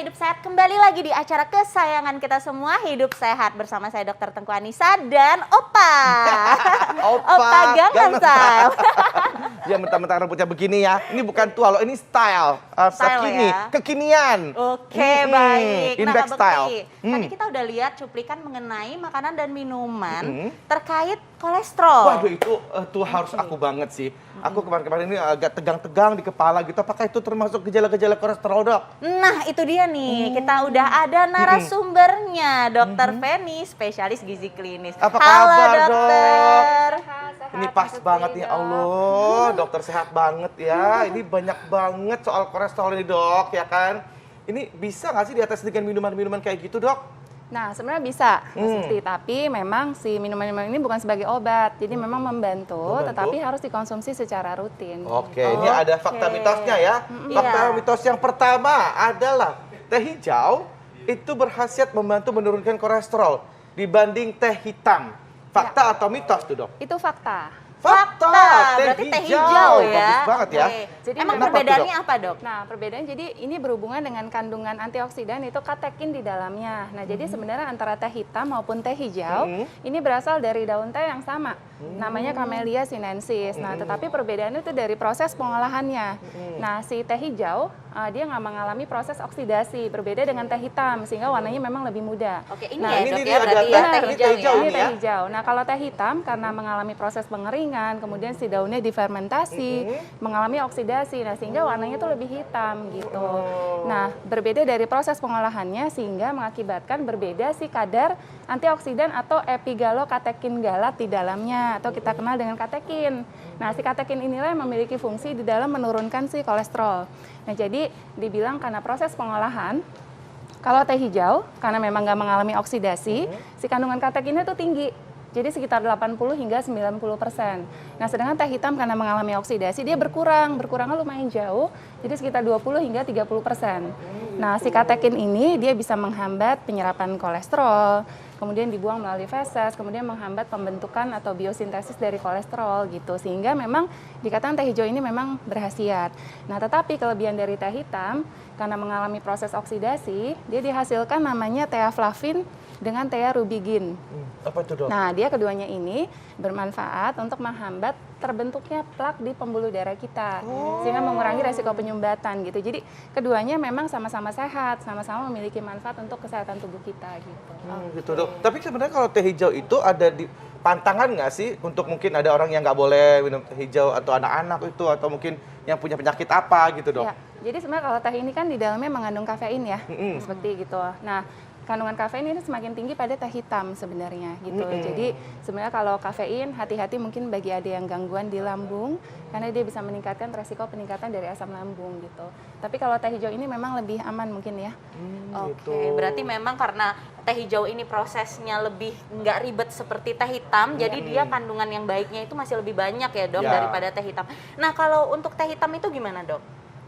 Hidup Sehat kembali lagi di acara kesayangan kita semua, Hidup Sehat, bersama saya Dr. Tengku Anissa dan Opa. Opa Gangnam Style. Ya mentang-mentang rambutnya begini ya. Ini bukan tua loh, ini style. Sekini, ya? Kekinian. Oke, baik. Index Kak style. Bekti, tadi kita udah lihat cuplikan mengenai makanan dan minuman terkait kolesterol. Waduh itu tuh harus aku banget sih. Aku kemarin-kemarin ini agak tegang-tegang di kepala gitu. Apakah itu termasuk gejala-gejala kolesterol, Dok? Nah, itu dia nih. Kita udah ada narasumbernya, Dokter Feni, spesialis gizi klinis. Apa Halo, kabar, dokter. Ini pas banget ya Allah, dokter sehat banget ya. Ini banyak banget soal kolesterol ini, Dok, ya kan? Ini bisa nggak sih diatasi dengan minuman-minuman kayak gitu, Dok? Nah, sebenarnya bisa, Mas Lutfi, tapi memang si minuman-minuman ini bukan sebagai obat, jadi memang membantu, tetapi harus dikonsumsi secara rutin. Oke, ini ada fakta mitosnya ya. Fakta mitos yang pertama adalah teh hijau itu berkhasiat membantu menurunkan kolesterol dibanding teh hitam. Fakta atau mitos tuh, Dok? Itu fakta. Fakta, berarti teh hijau ya. Bagus banget ya. Oke. Jadi Emang kenapa tuh, perbedaannya apa, Dok? Nah, perbedaan jadi ini berhubungan dengan kandungan antioksidan itu katekin di dalamnya. Nah, jadi sebenarnya antara teh hitam maupun teh hijau ini berasal dari daun teh yang sama. Namanya Camellia sinensis. Nah, tetapi perbedaannya itu dari proses pengolahannya. Nah, si teh hijau dia nggak mengalami proses oksidasi, berbeda dengan teh hitam sehingga warnanya memang lebih muda. Oke, ini Nah, ya, ini Dok, dia ya, berarti ada ya, teh teh hijau ya. ini teh hijau. Nah, kalau teh hitam karena mengalami proses pengeringan, kemudian si daunnya difermentasi, mengalami oksidasi, nah sehingga warnanya itu lebih hitam gitu. Nah, berbeda dari proses pengolahannya sehingga mengakibatkan berbeda si kadar antioksidan atau epigalokatekin galat di dalamnya atau kita kenal dengan katekin. Nah, si katekin inilah yang memiliki fungsi di dalam menurunkan si kolesterol. Nah, jadi dibilang karena proses pengolahan, kalau teh hijau karena memang nggak mengalami oksidasi, si kandungan katekinnya itu tinggi. Jadi sekitar 80 hingga 90%. Nah, sedangkan teh hitam karena mengalami oksidasi dia berkurangnya lumayan jauh, jadi sekitar 20 hingga 30%. Nah, si katekin ini dia bisa menghambat penyerapan kolesterol, kemudian dibuang melalui feses, kemudian menghambat pembentukan atau biosintesis dari kolesterol gitu. Sehingga memang dikatakan teh hijau ini memang berkhasiat. Nah, tetapi kelebihan dari teh hitam karena mengalami proses oksidasi, dia dihasilkan namanya teaflavin dengan tearubigin. Apa itu, Dok? Nah, dia keduanya ini bermanfaat untuk menghambat terbentuknya plak di pembuluh darah kita, sehingga mengurangi resiko penyumbatan gitu. Jadi keduanya memang sama-sama sehat, sama-sama memiliki manfaat untuk kesehatan tubuh kita gitu. Gitu, Dok. Tapi sebenarnya kalau teh hijau itu ada di pantangan nggak sih untuk mungkin ada orang yang nggak boleh minum teh hijau atau anak-anak itu atau mungkin yang punya penyakit apa gitu, Dok? Ya, jadi sebenarnya kalau teh ini kan di dalamnya mengandung kafein ya, seperti gitu. Nah, kandungan kafein ini semakin tinggi pada teh hitam sebenarnya gitu. Jadi sebenarnya kalau kafein hati-hati mungkin bagi ada yang gangguan di lambung karena dia bisa meningkatkan resiko peningkatan dari asam lambung gitu. Tapi kalau teh hijau ini memang lebih aman mungkin ya. Oke, berarti memang karena teh hijau ini prosesnya lebih nggak ribet seperti teh hitam, jadi dia kandungan yang baiknya itu masih lebih banyak ya, Dok, daripada teh hitam. Nah, kalau untuk teh hitam itu gimana, Dok?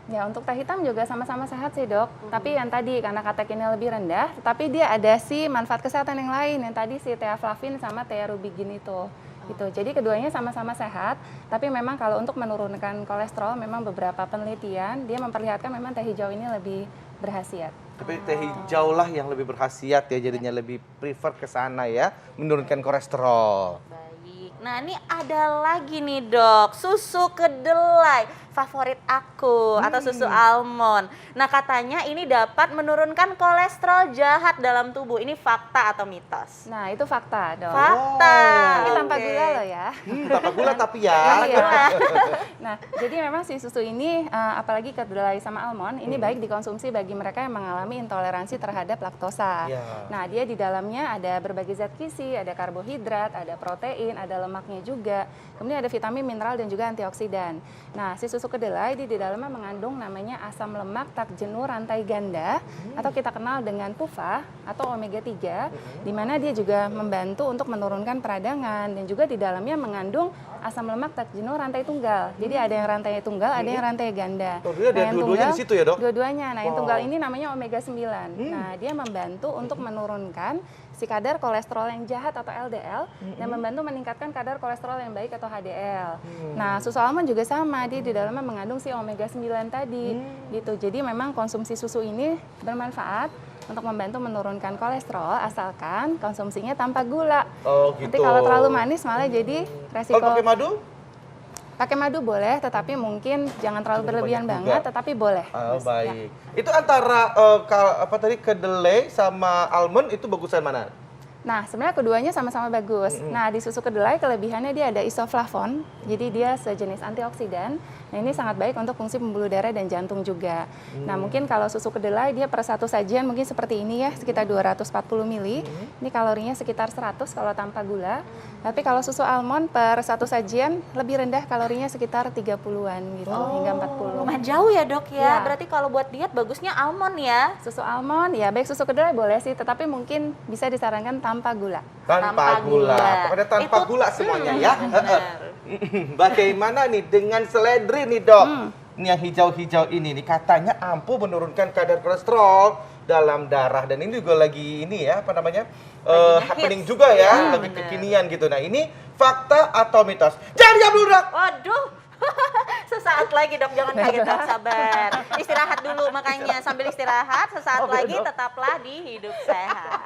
Ya, untuk teh hitam juga sama-sama sehat sih, Dok. Tapi yang tadi karena katekinnya lebih rendah, tetapi dia ada si manfaat kesehatan yang lain yang tadi si teaflavin sama tearubigin itu. Gitu. Jadi keduanya sama-sama sehat, tapi memang kalau untuk menurunkan kolesterol memang beberapa penelitian dia memperlihatkan memang teh hijau ini lebih berkhasiat. Tapi teh hijau lah yang lebih berkhasiat ya, jadinya lebih prefer ke sana ya, menurunkan kolesterol. Baik. Nah, ini ada lagi nih, Dok, susu kedelai favorit aku atau susu almond. Nah, katanya ini dapat menurunkan kolesterol jahat dalam tubuh. Ini fakta atau mitos? Nah, itu fakta, Dok. Fakta. Tapi tanpa gula loh ya. Tanpa gula tapi ya. Iya. Nah, jadi memang si susu ini, apalagi kedelai sama almond, ini baik dikonsumsi bagi mereka yang mengalami intoleransi terhadap laktosa. Nah, dia di dalamnya ada berbagai zat gizi, ada karbohidrat, ada protein, ada lemaknya juga. Kemudian ada vitamin, mineral, dan juga antioksidan. Nah, si susu kedelai di dalamnya mengandung namanya asam lemak tak jenuh rantai ganda, atau kita kenal dengan PUFA atau omega 3, di mana dia juga membantu untuk menurunkan peradangan dan juga di dalamnya mengandung asam lemak tak jenuh rantai tunggal. Jadi ada yang rantai tunggal, ada yang rantai ganda. Oh, dia ada yang dua-duanya di situ ya, Dok? Dua-duanya. Nah, yang Wow. tunggal ini namanya omega 9. Nah, dia membantu untuk menurunkan si kadar kolesterol yang jahat atau LDL dan membantu meningkatkan kadar kolesterol yang baik atau HDL. Nah, susu almond juga sama, dia di dalamnya mengandung si omega 9 tadi. Gitu. Jadi memang konsumsi susu ini bermanfaat untuk membantu menurunkan kolesterol asalkan konsumsinya tanpa gula. Oh, gitu. Nanti kalau terlalu manis malah jadi resiko. Kalau pakai madu? Pakai madu boleh, tetapi mungkin jangan terlalu berlebihan banyak banget, juga. tetapi boleh. Oh, Mas. baik. Ya. Itu antara apa tadi kedelai sama almond itu bagusan mana? Nah, sebenarnya keduanya sama-sama bagus. Nah, di susu kedelai kelebihannya dia ada isoflavon, jadi dia sejenis antioksidan. Nah, ini sangat baik untuk fungsi pembuluh darah dan jantung juga. Nah, mungkin kalau susu kedelai dia per satu sajian mungkin seperti ini ya, sekitar 240 mili. Ini kalorinya sekitar 100 kalau tanpa gula. Tapi kalau susu almond per satu sajian lebih rendah kalorinya sekitar 30-an gitu, hingga 40. Lumayan jauh ya dok ya, Ya. berarti kalau buat diet bagusnya almond ya. Susu almond, ya baik susu kedelai boleh sih, tetapi mungkin bisa disarankan tanpa gula. Tanpa gula. Pokoknya tanpa Itu- gula semuanya ya. benar. Bagaimana nih dengan seledri nih, Dok? Ini yang hijau-hijau ini nih katanya ampuh menurunkan kadar kolesterol dalam darah, dan ini juga lagi ini ya, apa namanya? Lagi Happening ngehits. juga ya, Ya, lagi benar. kekinian gitu. Nah, ini fakta atau mitos? Jangan jawab dulu, Dok. Waduh, sesaat lagi dok, jangan kaget dok, sabar. Istirahat dulu makanya, sambil istirahat sesaat Oke, lagi Dok. tetaplah di Hidup Sehat.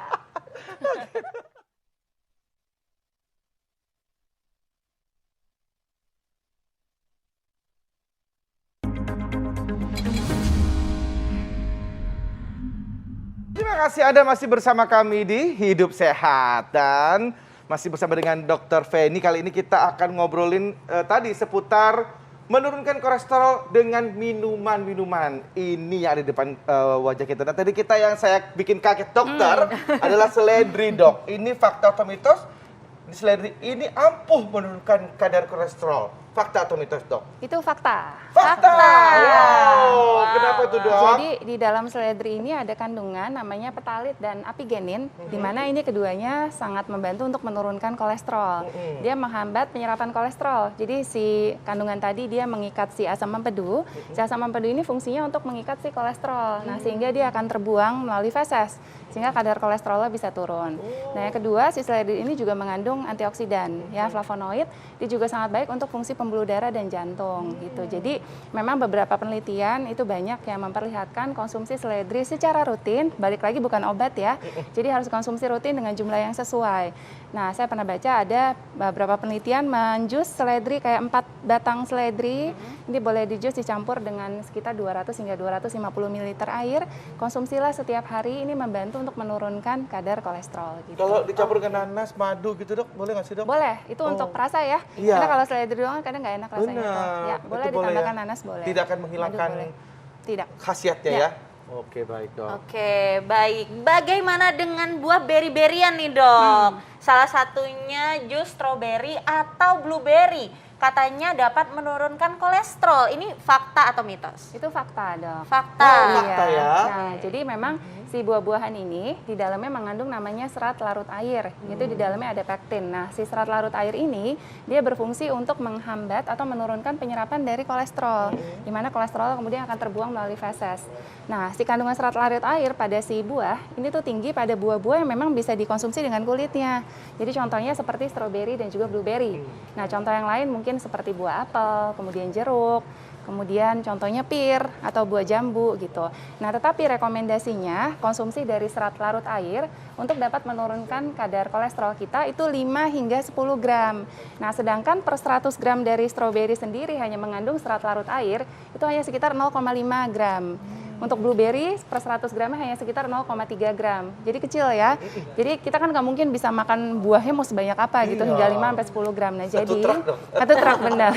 Terima kasih Anda masih bersama kami di Hidup Sehat, dan masih bersama dengan Dr. Feni. Kali ini kita akan ngobrolin tadi seputar menurunkan kolesterol dengan minuman-minuman. Ini yang ada di depan wajah kita. Nah, tadi yang saya bikin kaget dokter adalah seledri, Dok. Ini fakta atau mitos? Seledri ini ampuh menurunkan kadar kolesterol. Fakta atau mitos, Dok? Itu fakta. Fakta. Wow. Wow. Kenapa tuh, Dok? Jadi di dalam seledri ini ada kandungan namanya petalit dan apigenin, di mana ini keduanya sangat membantu untuk menurunkan kolesterol. Dia menghambat penyerapan kolesterol. Jadi si kandungan tadi dia mengikat si asam empedu. Si asam empedu ini fungsinya untuk mengikat si kolesterol. Nah, sehingga dia akan terbuang melalui feses, sehingga kadar kolesterolnya bisa turun. Nah, yang kedua, si seledri ini juga mengandung antioksidan, ya flavonoid. Dia juga sangat baik untuk fungsi pembuluh darah dan jantung gitu. Jadi memang beberapa penelitian itu banyak yang memperlihatkan konsumsi seledri secara rutin, balik lagi bukan obat ya. Jadi harus konsumsi rutin dengan jumlah yang sesuai. Nah, saya pernah baca ada beberapa penelitian menjus seledri kayak 4 batang seledri. Ini boleh dijus dicampur dengan sekitar 200 hingga 250 ml air. Konsumsilah setiap hari, ini membantu untuk menurunkan kadar kolesterol gitu. Kalau dicampur dengan nanas, madu gitu, Dok, boleh nggak sih, Dok? Boleh, itu untuk perasa ya. Iya. Karena kalau seledri doang kadang nggak enak rasanya. Benar. Ya, Itu boleh boleh ditambahkan ya? nanas boleh. Tidak akan Madu menghilangkan boleh. Tidak. khasiatnya Ya. ya? Oke, baik, Dok. Oke, baik. Bagaimana dengan buah beri-berian nih dok? Salah satunya jus stroberi atau blueberry. Katanya dapat menurunkan kolesterol. Ini fakta atau mitos? Itu fakta, Dok. Fakta. Oh, fakta Iya. ya. Nah, jadi memang si buah-buahan ini di dalamnya mengandung namanya serat larut air. Itu di dalamnya ada pektin. Nah, si serat larut air ini dia berfungsi untuk menghambat atau menurunkan penyerapan dari kolesterol. Di mana kolesterol kemudian akan terbuang melalui feses. Nah, si kandungan serat larut air pada si buah ini tuh tinggi pada buah-buah yang memang bisa dikonsumsi dengan kulitnya. Jadi contohnya seperti stroberi dan juga blueberry. Nah, contoh yang lain mungkin seperti buah apel, kemudian jeruk, kemudian contohnya pir atau buah jambu gitu. Nah, tetapi rekomendasinya konsumsi dari serat larut air untuk dapat menurunkan kadar kolesterol kita itu 5 hingga 10 gram. Nah, sedangkan per 100 gram dari stroberi sendiri hanya mengandung serat larut air itu hanya sekitar 0,5 gram. Untuk blueberry per 100 gramnya hanya sekitar 0,3 gram. Jadi kecil ya. Jadi kita kan nggak mungkin bisa makan buahnya mau sebanyak apa gitu, Iya. hingga 5 sampai 10 gram. Nah, Satu jadi truk dong. satu truk benar.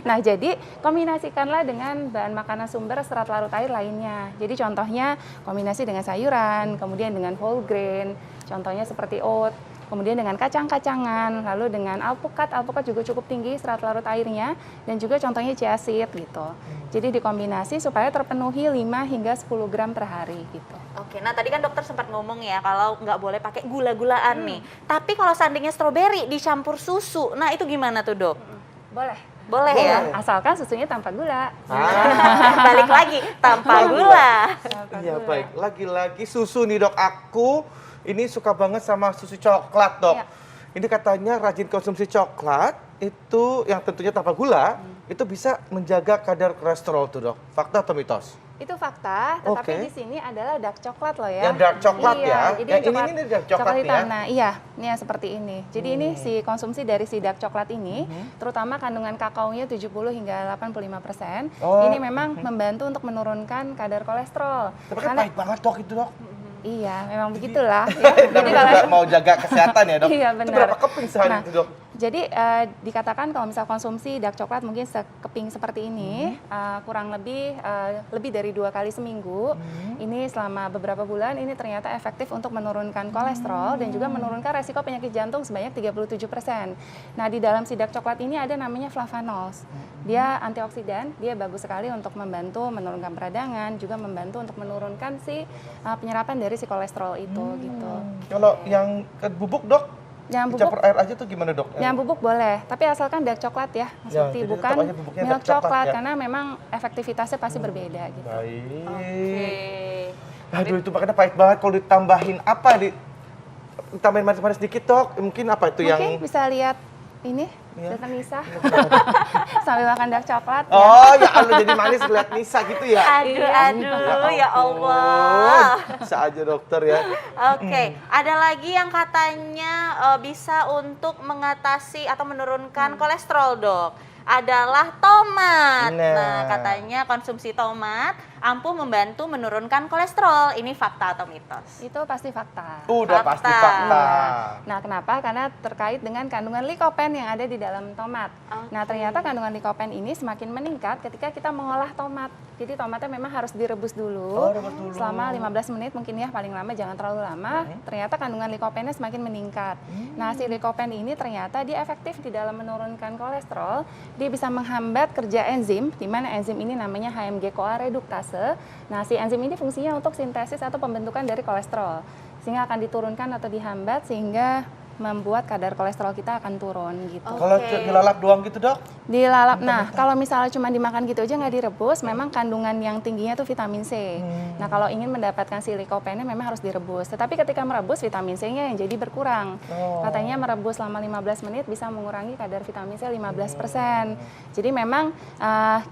Nah, jadi kombinasikanlah dengan bahan makanan sumber serat larut air lainnya. Jadi contohnya kombinasi dengan sayuran, kemudian dengan whole grain, contohnya seperti oat. kemudian dengan kacang-kacangan, lalu dengan alpukat juga cukup tinggi serat larut airnya, dan juga contohnya chia seed gitu. Jadi dikombinasi supaya terpenuhi 5 hingga 10 gram per hari gitu. Oke, nah tadi kan dokter sempat ngomong ya kalau nggak boleh pakai gula-gulaan nih. Tapi kalau seandainya stroberi dicampur susu, nah itu gimana tuh dok? Boleh. Boleh ya? Asalkan susunya tanpa gula. Balik lagi, tanpa gula. Iya baik, lagi-lagi susu nih dok. Aku ini suka banget sama susu coklat dok. Iya. Ini katanya rajin konsumsi coklat itu yang tentunya tanpa gula itu bisa menjaga kadar kolesterol tuh dok. Fakta atau mitos? Itu fakta, tetapi Oke. di sini adalah dark coklat loh ya. Yang dark coklat iya, ya? Jadi Yang coklat, ini dark coklat hitam. ya? Nah, iya, ini ya seperti ini. Jadi ini si konsumsi dari si dark coklat ini, terutama kandungan kakaonya 70 hingga 85%. Oh. Ini memang membantu untuk menurunkan kadar kolesterol. Tapi kan pahit banget dok itu dok. Iya, memang begitulah. Ya. Tapi juga mau jaga kesehatan ya dok. Iya, Itu benar. berapa keping sehari Nah, itu dok? Jadi dikatakan kalau misal konsumsi dark coklat mungkin sekeping seperti ini, kurang lebih lebih dari 2 kali seminggu. Ini selama beberapa bulan ini ternyata efektif untuk menurunkan kolesterol dan juga menurunkan resiko penyakit jantung sebanyak 37%. Nah di dalam si dark coklat ini ada namanya flavanols. Dia antioksidan, dia bagus sekali untuk membantu menurunkan peradangan, juga membantu untuk menurunkan si penyerapan dari si kolesterol itu gitu. Kalau yang bubuk dok? Yang bubuk Dicampur air aja tuh gimana dok? Yang bubuk boleh, tapi asalkan dark coklat ya, seperti jadi bukan tetap aja bubuknya milk dark coklat coklat, ya. karena memang efektivitasnya pasti berbeda gitu. Baik. Oke. Aduh itu makanya pahit banget kalau ditambahin apa ditambahin manis-manis dikit dok. Mungkin apa itu Mungkin yang bisa lihat ini, Ya. Dr. Nisa, sambil makan dark coklat. Ya. Oh ya Allah jadi manis lihat Nisa gitu ya. Aduh, ya Allah. Bisa aja dokter ya. Oke, ada lagi yang katanya bisa untuk mengatasi atau menurunkan kolesterol, Dok. Adalah tomat. Nah. Nah, katanya konsumsi tomat ampuh membantu menurunkan kolesterol. Ini fakta atau mitos? Itu pasti fakta. Udah Fakta. pasti fakta. Nah, kenapa? Karena terkait dengan kandungan likopen yang ada di dalam tomat. Oke. Nah, ternyata kandungan likopen ini semakin meningkat ketika kita mengolah tomat. Jadi tomatnya memang harus direbus dulu, Oh, rebus dulu. selama 15 menit mungkin ya, paling lama, jangan terlalu lama. Ternyata kandungan likopennya semakin meningkat. Nah, si likopen ini ternyata dia efektif di dalam menurunkan kolesterol. Dia bisa menghambat kerja enzim, di mana enzim ini namanya HMG-CoA reduktase. Nah, si enzim ini fungsinya untuk sintesis atau pembentukan dari kolesterol, sehingga akan diturunkan atau dihambat sehingga membuat kadar kolesterol kita akan turun gitu. Kalau Oke. dilalap doang gitu dok? Dilalap. Nah, kalau misalnya cuma dimakan gitu aja nggak direbus, memang kandungan yang tingginya tuh vitamin C. Nah, kalau ingin mendapatkan si likopennya memang harus direbus. Tetapi ketika merebus, vitamin C-nya yang jadi berkurang. Oh. Katanya merebus selama 15 menit bisa mengurangi kadar vitamin C 15%. Jadi memang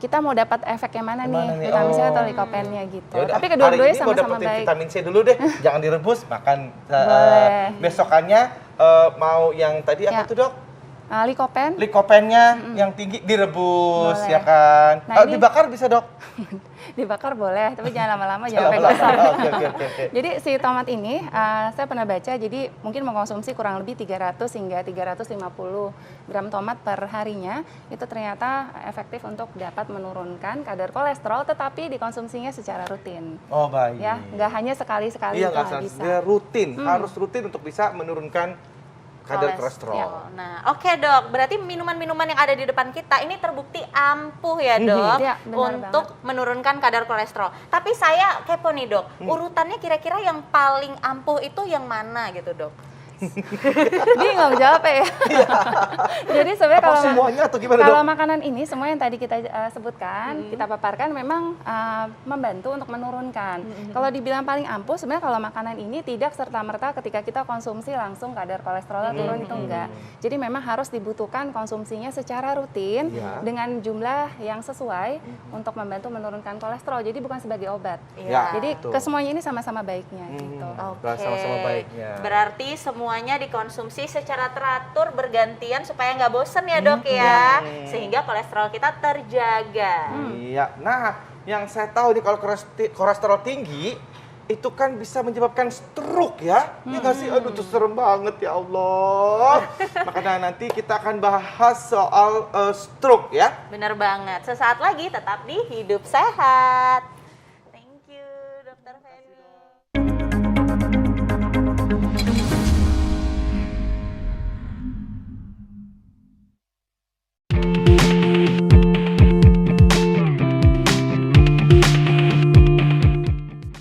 kita mau dapat efek yang mana nih? Mana nih? Vitamin C atau Oh. likopennya gitu. Yaudah, Tapi kedua-duanya hari ini mau sama-sama dapetin baik. vitamin C dulu deh, jangan direbus, makan Boleh. besokannya mau yang tadi apa Ya. tuh dok? Likopen Likopennya yang tinggi direbus Boleh. ya kan? Nah, ini- dibakar bisa dok? dibakar boleh, tapi jangan lama-lama, jangan sampai Lama-lama. gosong. Oke, oke, oke, oke. Jadi si tomat ini saya pernah baca, jadi mungkin mengkonsumsi kurang lebih 300 hingga 350 gram tomat per harinya, itu ternyata efektif untuk dapat menurunkan kadar kolesterol, tetapi dikonsumsinya secara rutin. Oh baik. Ya, nggak hanya sekali-sekali Iya itu nggak nggak salah. bisa. Dia rutin, harus rutin untuk bisa menurunkan kadar kolesterol. Nah, oke dok. Berarti minuman-minuman yang ada di depan kita ini terbukti ampuh ya dok Iya, benar untuk menurunkan kadar kolesterol. Tapi saya kepo nih dok, urutannya kira-kira yang paling ampuh itu yang mana gitu dok? Bingung jawabnya ya. Jadi sebenarnya Apa kalau semuanya atau gimana kalau dok? makanan ini semua yang tadi kita sebutkan, kita paparkan memang membantu untuk menurunkan. Kalau dibilang paling ampuh, sebenarnya kalau makanan ini tidak serta-merta ketika kita konsumsi langsung kadar kolesterol turun itu enggak. Jadi memang harus dibutuhkan konsumsinya secara rutin Ya. dengan jumlah yang sesuai untuk membantu menurunkan kolesterol. Jadi bukan sebagai obat. Ya, Jadi betul. kesemuanya ini sama-sama baiknya gitu. Oke. Sama-sama baiknya. Berarti semuanya dikonsumsi secara teratur bergantian supaya nggak bosen ya dok ya, sehingga kolesterol kita terjaga. Iya. Nah, yang saya tahu nih kalau kolesterol tinggi itu kan bisa menyebabkan stroke ya. Ya nggak sih? Aduh, itu serem banget ya Allah. Makanya nanti kita akan bahas soal stroke ya. Bener banget. Sesaat lagi tetap di Hidup Sehat.